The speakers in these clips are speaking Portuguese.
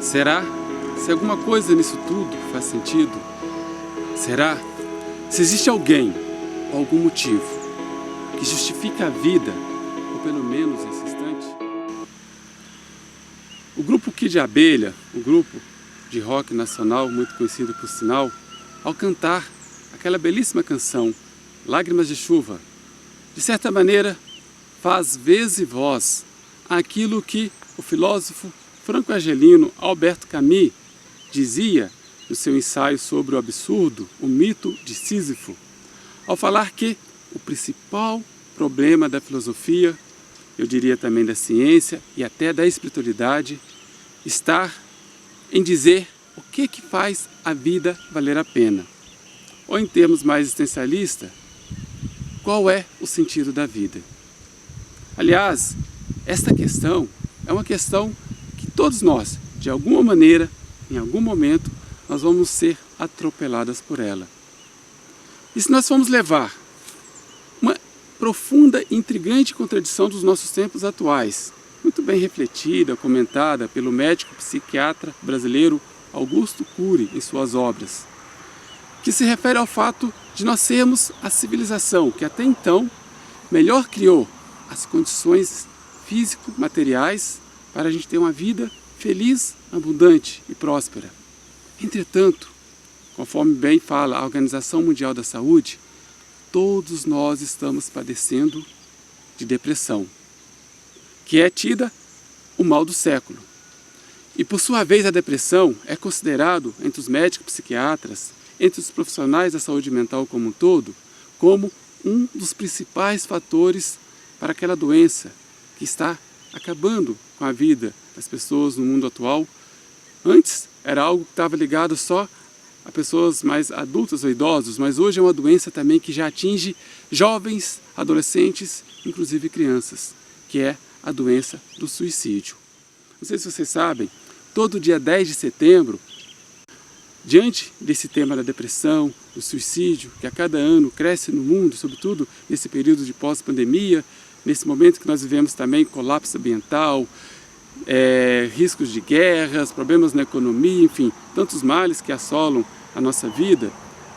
Será? Se alguma coisa nisso tudo faz sentido? Será? Se existe alguém ou algum motivo que justifica a vida, ou pelo menos esse instante? O grupo Kid Abelha, um grupo de rock nacional muito conhecido por sinal, ao cantar aquela belíssima canção Lágrimas de Chuva, de certa maneira faz vez e voz àquilo que o filósofo franco-argelino Albert Camus dizia no seu ensaio sobre o absurdo, o mito de Sísifo, ao falar que o principal problema da filosofia, eu diria também da ciência e até da espiritualidade, está em dizer o que faz a vida valer a pena. Ou em termos mais existencialistas, qual é o sentido da vida? Aliás, esta questão é uma questão que todos nós, de alguma maneira, em algum momento, nós vamos ser atropeladas por ela. E se nós formos levar uma profunda e intrigante contradição dos nossos tempos atuais, muito bem refletida, comentada pelo médico psiquiatra brasileiro Augusto Cury em suas obras, que se refere ao fato de nós sermos a civilização que até então melhor criou as condições físico-materiais para a gente ter uma vida feliz, abundante e próspera. Entretanto, conforme bem fala a Organização Mundial da Saúde, todos nós estamos padecendo de depressão, que é tida o mal do século. E por sua vez a depressão é considerado entre os médicos psiquiatras, entre os profissionais da saúde mental como um todo, como um dos principais fatores para aquela doença que está acabando com a vida das pessoas no mundo atual. Antes era algo que estava ligado só a pessoas mais adultas ou idosos, mas hoje é uma doença também que já atinge jovens, adolescentes, inclusive crianças, que é a doença do suicídio. Não sei se vocês sabem, todo dia 10 de setembro, diante desse tema da depressão, do suicídio, que a cada ano cresce no mundo, sobretudo nesse período de pós-pandemia, nesse momento que nós vivemos também colapso ambiental, riscos de guerras, problemas na economia, enfim, tantos males que assolam a nossa vida,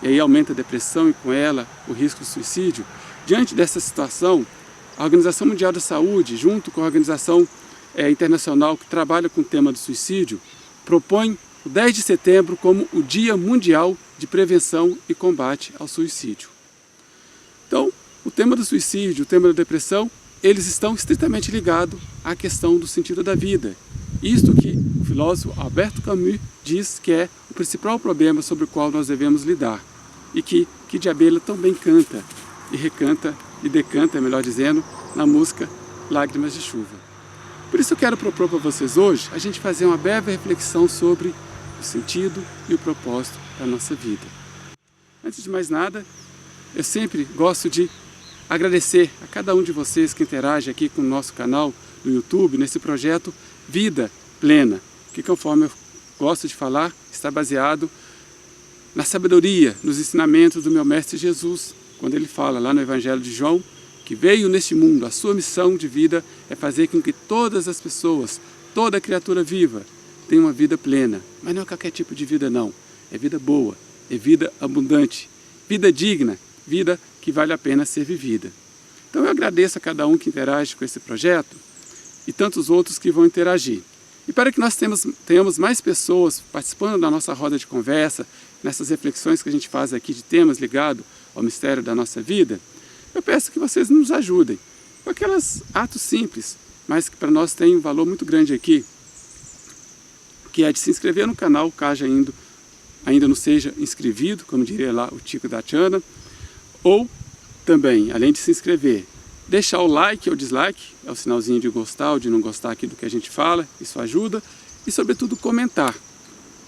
e aí aumenta a depressão e com ela o risco de suicídio. Diante dessa situação, a Organização Mundial da Saúde, junto com a Organização Internacional que trabalha com o tema do suicídio, propõe o 10 de setembro como o Dia Mundial de Prevenção e Combate ao Suicídio. Então, o tema do suicídio, o tema da depressão, eles estão estritamente ligados à questão do sentido da vida. Isto que o filósofo Albert Camus diz que é o principal problema sobre o qual nós devemos lidar. E que Kid Abelha também canta e recanta e decanta, melhor dizendo, na música Lágrimas de Chuva. Por isso eu quero propor para vocês hoje a gente fazer uma breve reflexão sobre o sentido e o propósito da nossa vida. Antes de mais nada, eu sempre gosto de agradecer a cada um de vocês que interage aqui com o nosso canal no YouTube, nesse projeto Vida Plena, que conforme eu gosto de falar, está baseado na sabedoria, nos ensinamentos do meu mestre Jesus, quando ele fala lá no Evangelho de João, que veio neste mundo, a sua missão de vida é fazer com que todas as pessoas, toda criatura viva, tenha uma vida plena. Mas não é qualquer tipo de vida não, é vida boa, é vida abundante, vida digna, vida que vale a pena ser vivida. Então eu agradeço a cada um que interage com esse projeto e tantos outros que vão interagir. E para que nós tenhamos mais pessoas participando da nossa roda de conversa, nessas reflexões que a gente faz aqui de temas ligados ao mistério da nossa vida, eu peço que vocês nos ajudem com aqueles atos simples, mas que para nós tem um valor muito grande aqui, que é de se inscrever no canal, caso ainda não seja inscrito, como diria lá o Tico da Tiana, ou também, além de se inscrever, deixar o like ou dislike, é o sinalzinho de gostar ou de não gostar aqui do que a gente fala, isso ajuda, e sobretudo comentar,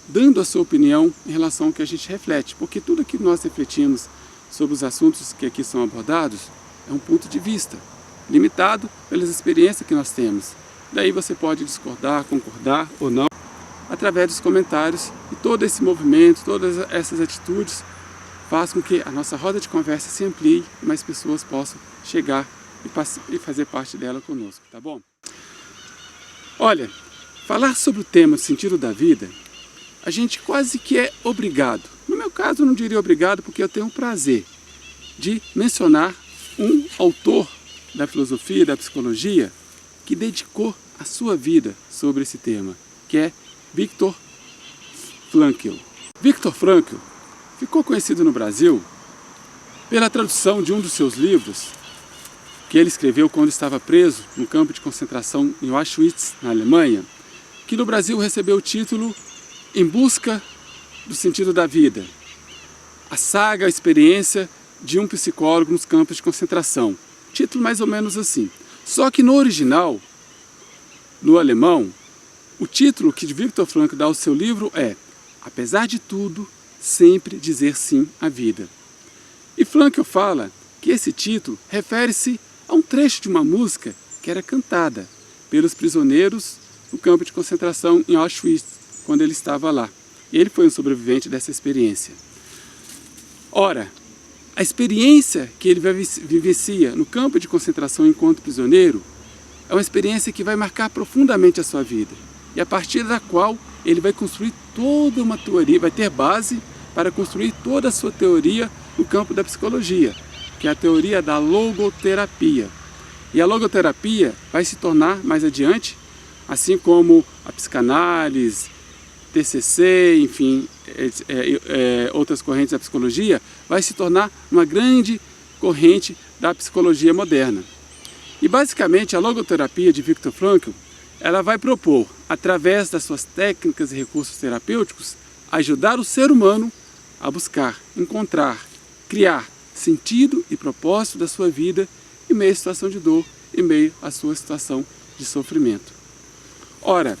dando a sua opinião em relação ao que a gente reflete, porque tudo que nós refletimos sobre os assuntos que aqui são abordados é um ponto de vista, limitado pelas experiências que nós temos. Daí você pode discordar, concordar ou não, através dos comentários, e todo esse movimento, todas essas atitudes faz com que a nossa roda de conversa se amplie e mais pessoas possam chegar e fazer parte dela conosco, tá bom? Olha, falar sobre o tema do sentido da vida, a gente quase que é obrigado. No meu caso, eu não diria obrigado, porque eu tenho o prazer de mencionar um autor da filosofia e da psicologia que dedicou a sua vida sobre esse tema, que é Viktor Frankl. Viktor Frankl ficou conhecido no Brasil pela tradução de um dos seus livros, que ele escreveu quando estava preso no campo de concentração em Auschwitz, na Alemanha, que no Brasil recebeu o título Em Busca do Sentido da Vida. A saga, a experiência de um psicólogo nos campos de concentração. Título mais ou menos assim. Só que no original, no alemão, o título que Viktor Frankl dá ao seu livro é Apesar de tudo, sempre dizer sim à vida. E Frankl fala que esse título refere-se a um trecho de uma música que era cantada pelos prisioneiros no campo de concentração em Auschwitz, quando ele estava lá. Ele foi um sobrevivente dessa experiência. Ora, a experiência que ele vivencia no campo de concentração enquanto prisioneiro é uma experiência que vai marcar profundamente a sua vida e a partir da qual ele vai construir toda uma teoria, vai ter base para construir toda a sua teoria no campo da psicologia, que é a teoria da logoterapia. E a logoterapia vai se tornar, mais adiante, assim como a psicanálise, TCC, enfim, outras correntes da psicologia, vai se tornar uma grande corrente da psicologia moderna. E basicamente a logoterapia de Viktor Frankl, ela vai propor, através das suas técnicas e recursos terapêuticos, ajudar o ser humano a buscar, encontrar, criar sentido e propósito da sua vida em meio à situação de dor, em meio à sua situação de sofrimento. Ora,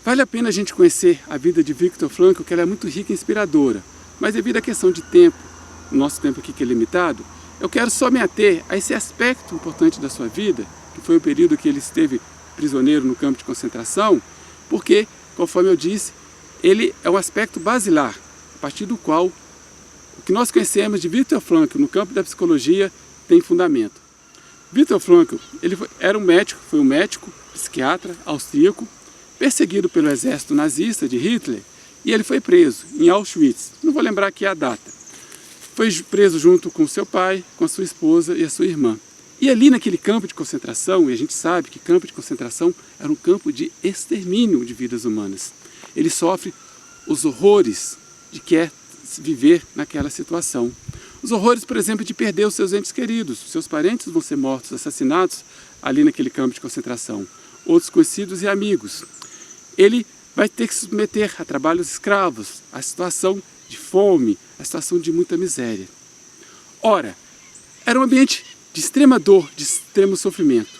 vale a pena a gente conhecer a vida de Viktor Frankl, que ela é muito rica e inspiradora, mas devido à questão de tempo, o nosso tempo aqui que é limitado, eu quero só me ater a esse aspecto importante da sua vida, que foi o período que ele esteve prisioneiro no campo de concentração, porque, conforme eu disse, ele é um aspecto basilar, a partir do qual o que nós conhecemos de Viktor Frankl no campo da psicologia tem fundamento. Viktor Frankl era um médico, foi um médico, psiquiatra austríaco, perseguido pelo exército nazista de Hitler, e ele foi preso em Auschwitz. Não vou lembrar aqui a data. Foi preso junto com seu pai, com a sua esposa e a sua irmã. E ali naquele campo de concentração, e a gente sabe que campo de concentração era um campo de extermínio de vidas humanas. Ele sofre os horrores de que é viver naquela situação. Os horrores, por exemplo, de perder os seus entes queridos. Seus parentes vão ser mortos, assassinados ali naquele campo de concentração. Outros conhecidos e amigos. Ele vai ter que se submeter a trabalhos escravos, a situação de fome, a situação de muita miséria. Ora, era um ambiente de extrema dor, de extremo sofrimento.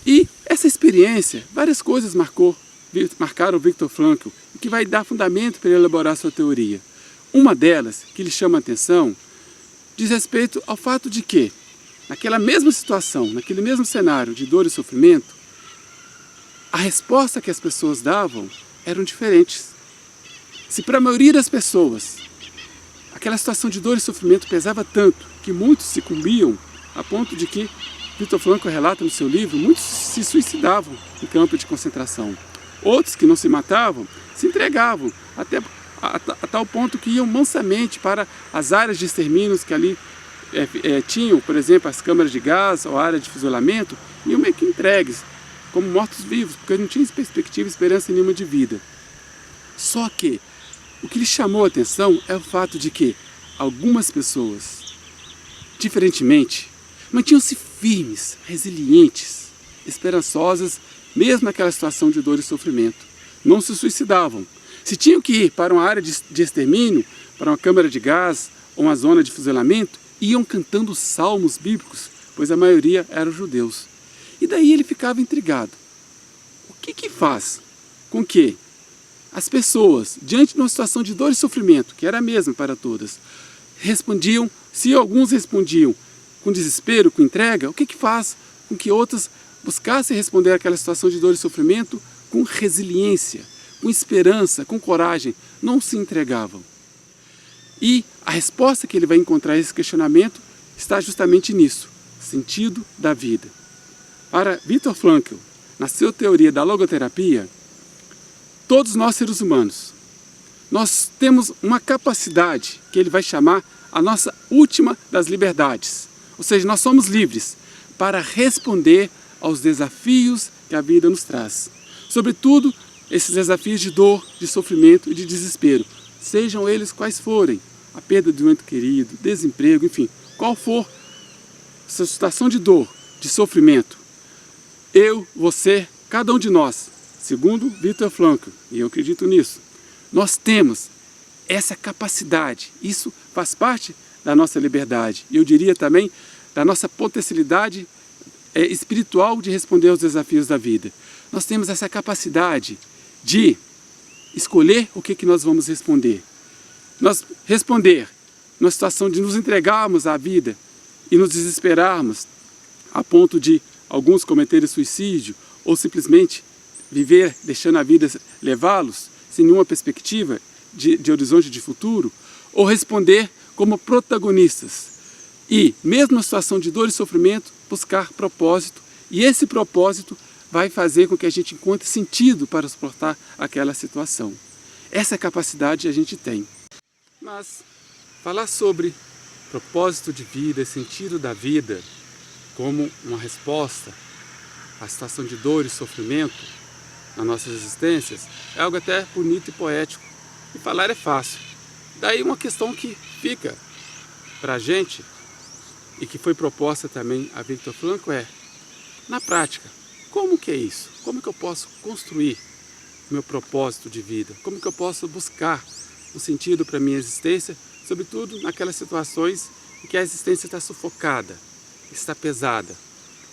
E essa experiência, várias coisas marcaram Viktor Frankl, e que vai dar fundamento para ele elaborar sua teoria. Uma delas, que lhe chama a atenção, diz respeito ao fato de que, naquela mesma situação, naquele mesmo cenário de dor e sofrimento, a resposta que as pessoas davam eram diferentes. Se para a maioria das pessoas aquela situação de dor e sofrimento pesava tanto que muitos se cumbiam, a ponto de que, Viktor Frankl relata no seu livro, muitos se suicidavam em campo de concentração. Outros que não se matavam, se entregavam, até a tal ponto que iam mansamente para as áreas de extermínios que ali tinham, por exemplo, as câmaras de gás ou a área de fuzilamento, iam meio que entregues, como mortos-vivos, porque não tinham perspectiva e esperança nenhuma de vida. Só que o que lhe chamou a atenção é o fato de que algumas pessoas, diferentemente, mantinham-se firmes, resilientes, esperançosas, mesmo naquela situação de dor e sofrimento. Não se suicidavam. Se tinham que ir para uma área de extermínio, para uma câmara de gás ou uma zona de fuzilamento, iam cantando salmos bíblicos, pois a maioria eram judeus. E daí ele ficava intrigado. O que faz com que as pessoas, diante de uma situação de dor e sofrimento, que era a mesma para todas, respondiam, se alguns respondiam com desespero, com entrega, o que faz com que outras buscassem responder àquela situação de dor e sofrimento com resiliência, com esperança, com coragem, não se entregavam? E a resposta que ele vai encontrar a esse questionamento está justamente nisso, sentido da vida. Para Viktor Frankl, na sua teoria da logoterapia, todos nós seres humanos, nós temos uma capacidade que ele vai chamar a nossa última das liberdades. Ou seja, nós somos livres para responder aos desafios que a vida nos traz. Sobretudo, esses desafios de dor, de sofrimento e de desespero, sejam eles quais forem, a perda de um ente querido, desemprego, enfim, qual for essa situação de dor, de sofrimento, eu, você, cada um de nós, segundo Viktor Frankl, e eu acredito nisso, nós temos essa capacidade, isso faz parte da nossa liberdade, e eu diria também da nossa potencialidade espiritual de responder aos desafios da vida. Nós temos essa capacidade de escolher o que nós vamos responder. Nós responder numa situação de nos entregarmos à vida e nos desesperarmos a ponto de alguns cometerem suicídio ou simplesmente viver deixando a vida levá-los sem nenhuma perspectiva de horizonte de futuro, ou responder como protagonistas e, mesmo na situação de dor e sofrimento, buscar propósito, e esse propósito vai fazer com que a gente encontre sentido para suportar aquela situação. Essa capacidade a gente tem. Mas falar sobre propósito de vida e sentido da vida como uma resposta à situação de dor e sofrimento nas nossas existências é algo até bonito e poético. E falar é fácil. Daí uma questão que fica para a gente e que foi proposta também a Viktor Frankl é, na prática, como que é isso? Como que eu posso construir o meu propósito de vida? Como que eu posso buscar um sentido para a minha existência, sobretudo naquelas situações em que a existência está sufocada, está pesada,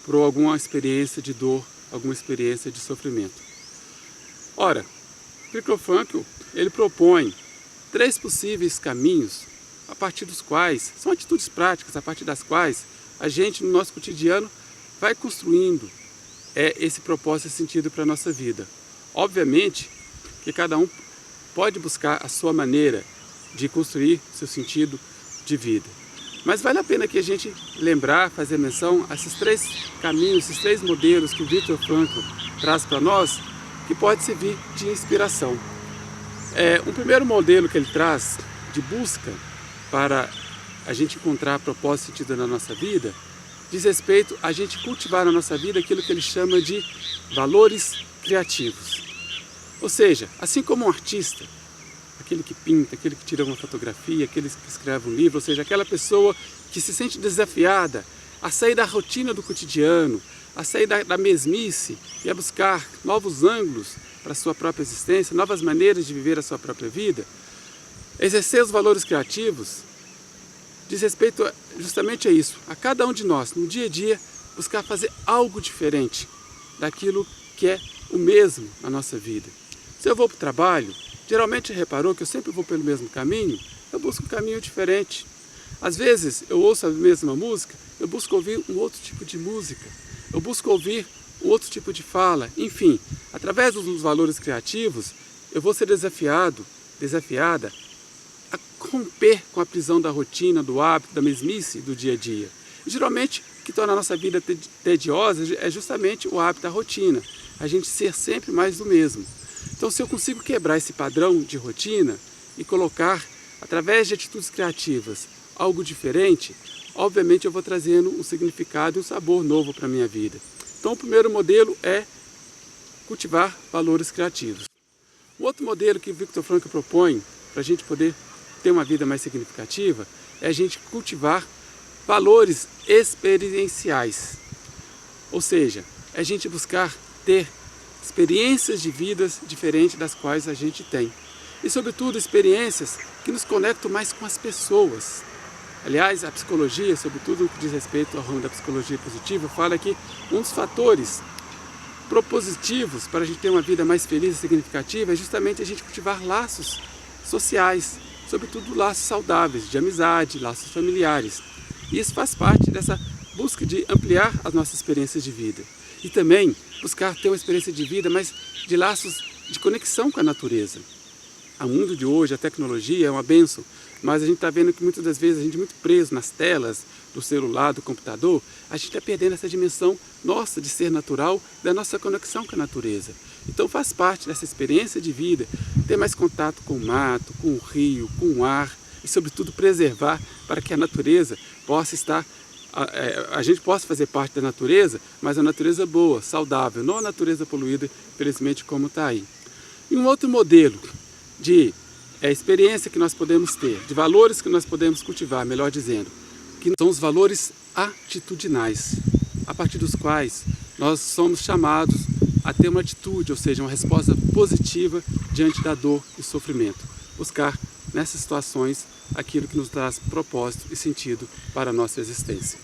por alguma experiência de dor, alguma experiência de sofrimento. Ora, Viktor Frankl, ele propõe 3 possíveis caminhos a partir dos quais, são atitudes práticas, a partir das quais a gente no nosso cotidiano vai construindo esse propósito e sentido para a nossa vida. Obviamente que cada um pode buscar a sua maneira de construir seu sentido de vida. Mas vale a pena que a gente lembrar, fazer menção a esses 3 caminhos, esses 3 modelos que o Viktor Frankl traz para nós, que pode servir de inspiração. Um primeiro modelo que ele traz de busca para a gente encontrar propósito e sentido na nossa vida, diz respeito a gente cultivar na nossa vida aquilo que ele chama de valores criativos. Ou seja, assim como um artista, aquele que pinta, aquele que tira uma fotografia, aquele que escreve um livro, ou seja, aquela pessoa que se sente desafiada a sair da rotina do cotidiano, a sair da mesmice e a buscar novos ângulos para a sua própria existência, novas maneiras de viver a sua própria vida, exercer os valores criativos diz respeito justamente a isso, a cada um de nós, no dia a dia, buscar fazer algo diferente daquilo que é o mesmo na nossa vida. Se eu vou para o trabalho, geralmente reparou que eu sempre vou pelo mesmo caminho, eu busco um caminho diferente. Às vezes eu ouço a mesma música, eu busco ouvir um outro tipo de música, eu busco ouvir um outro tipo de fala, enfim, através dos valores criativos, eu vou ser desafiada a romper com a prisão da rotina, do hábito, da mesmice do dia a dia. E, geralmente, o que torna a nossa vida tediosa é justamente o hábito da rotina, a gente ser sempre mais do mesmo. Então, se eu consigo quebrar esse padrão de rotina e colocar, através de atitudes criativas, algo diferente, obviamente eu vou trazendo um significado e um sabor novo para a minha vida. Então, o primeiro modelo é cultivar valores criativos. O outro modelo que Viktor Frankl propõe para a gente poder ter uma vida mais significativa é a gente cultivar valores experienciais. Ou seja, é a gente buscar ter experiências de vidas diferentes das quais a gente tem. E, sobretudo, experiências que nos conectam mais com as pessoas. Aliás, a psicologia, sobretudo no que diz respeito ao ramo da psicologia positiva, fala que um dos fatores propositivos para a gente ter uma vida mais feliz e significativa é justamente a gente cultivar laços sociais, sobretudo laços saudáveis, de amizade, laços familiares. E isso faz parte dessa busca de ampliar as nossas experiências de vida. E também buscar ter uma experiência de vida, mas de laços de conexão com a natureza. O mundo de hoje, a tecnologia é uma bênção, mas a gente está vendo que muitas das vezes a gente é muito preso nas telas do celular, do computador, a gente está perdendo essa dimensão nossa de ser natural, da nossa conexão com a natureza. Então faz parte dessa experiência de vida, ter mais contato com o mato, com o rio, com o ar e sobretudo preservar para que a natureza possa estar, a gente possa fazer parte da natureza, mas a natureza boa, saudável, não a natureza poluída, infelizmente, como está aí. E um outro modelo de experiência que nós podemos ter, de valores que nós podemos cultivar, melhor dizendo, que são os valores atitudinais, a partir dos quais nós somos chamados a ter uma atitude, ou seja, uma resposta positiva diante da dor e sofrimento. Buscar nessas situações aquilo que nos traz propósito e sentido para a nossa existência.